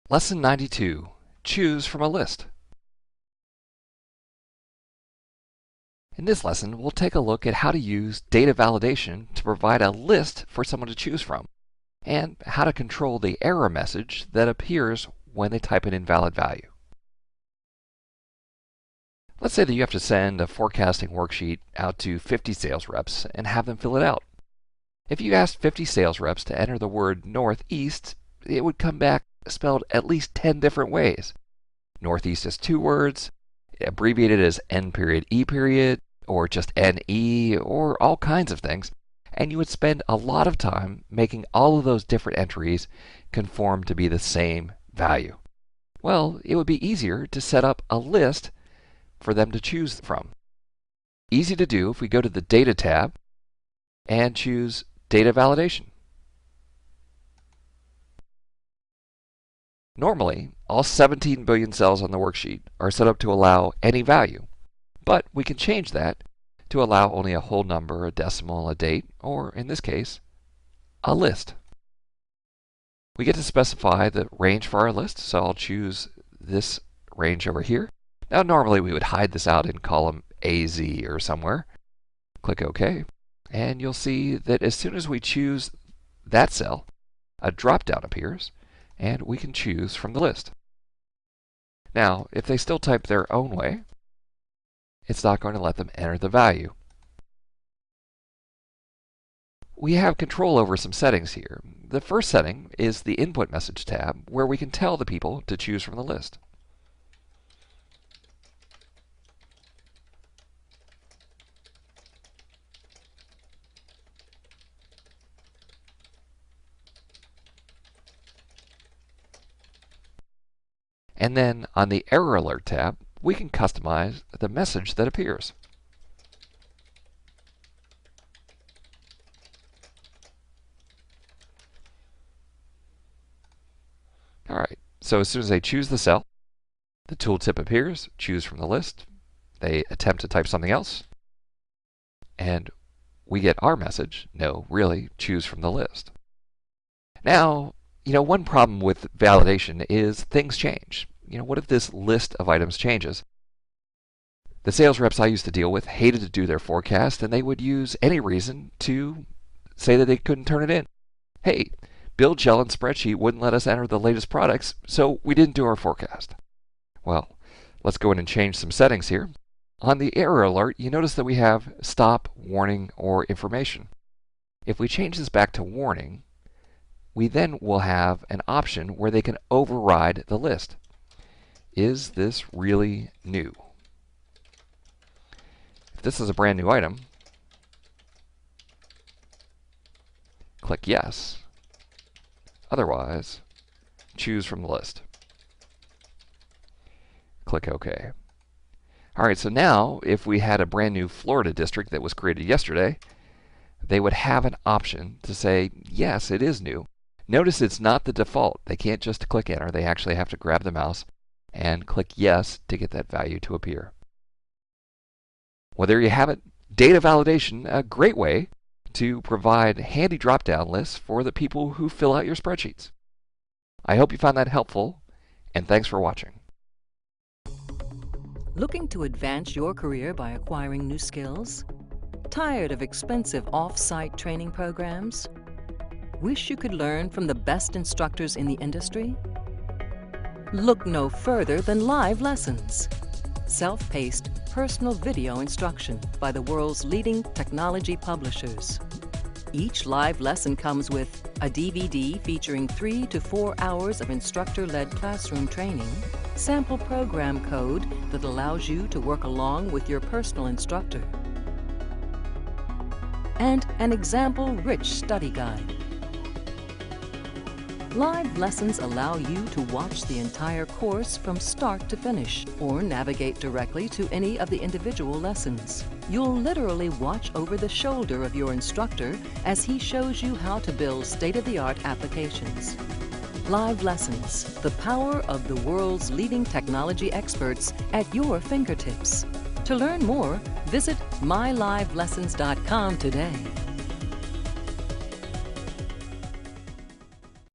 Lesson 92. Choose from a list. In this lesson, we'll take a look at how to use data validation to provide a list for someone to choose from, and how to control the error message that appears when they type an invalid value. Let's say that you have to send a forecasting worksheet out to 50 sales reps and have them fill it out. If you asked 50 sales reps to enter the word northeast, it would come back spelled at least 10 different ways. Northeast is 2 words, abbreviated as N period E period, or just NE, or all kinds of things, and you would spend a lot of time making all of those different entries conform to be the same value. Well, it would be easier to set up a list for them to choose from. Easy to do if we go to the Data tab and choose Data Validation. Normally, all 17 billion cells on the worksheet are set up to allow any value, but we can change that to allow only a whole number, a decimal, a date, or in this case, a list. We get to specify the range for our list, so I'll choose this range over here. Now normally we would hide this out in column AZ or somewhere. Click OK, and you'll see that as soon as we choose that cell, a drop-down appears, and we can choose from the list. Now, if they still type their own way, it's not going to let them enter the value. We have control over some settings here. The first setting is the Input Message tab, where we can tell the people to choose from the list. And then on the Error Alert tab, we can customize the message that appears. All right, so as soon as they choose the cell, the tooltip appears, choose from the list. They attempt to type something else, and we get our message, no, really, choose from the list. Now, one problem with validation is things change. What if this list of items changes? The sales reps I used to deal with hated to do their forecast, and they would use any reason to say that they couldn't turn it in. Hey, Bill Jellen's spreadsheet wouldn't let us enter the latest products, so we didn't do our forecast. Well, let's go in and change some settings here. On the error alert, you notice that we have stop, warning, or information. If we change this back to warning, we then will have an option where they can override the list. Is this really new? If this is a brand new item, click yes. Otherwise, choose from the list. Click OK. All right, so now if we had a brand new Florida district that was created yesterday, they would have an option to say, yes, it is new. Notice it's not the default. They can't just click enter. They actually have to grab the mouse and click yes to get that value to appear. Well, there you have it. Data validation, a great way to provide handy drop-down lists for the people who fill out your spreadsheets. I hope you found that helpful, and thanks for watching. Looking to advance your career by acquiring new skills? Tired of expensive off-site training programs? Wish you could learn from the best instructors in the industry? Look no further than live lessons. Self-paced, personal video instruction by the world's leading technology publishers. Each live lesson comes with a DVD featuring 3 to 4 hours of instructor-led classroom training, sample program code that allows you to work along with your personal instructor, and an example-rich study guide. Live lessons allow you to watch the entire course from start to finish, or navigate directly to any of the individual lessons. You'll literally watch over the shoulder of your instructor as he shows you how to build state-of-the-art applications. Live lessons, the power of the world's leading technology experts at your fingertips. To learn more, visit mylivelessons.com today.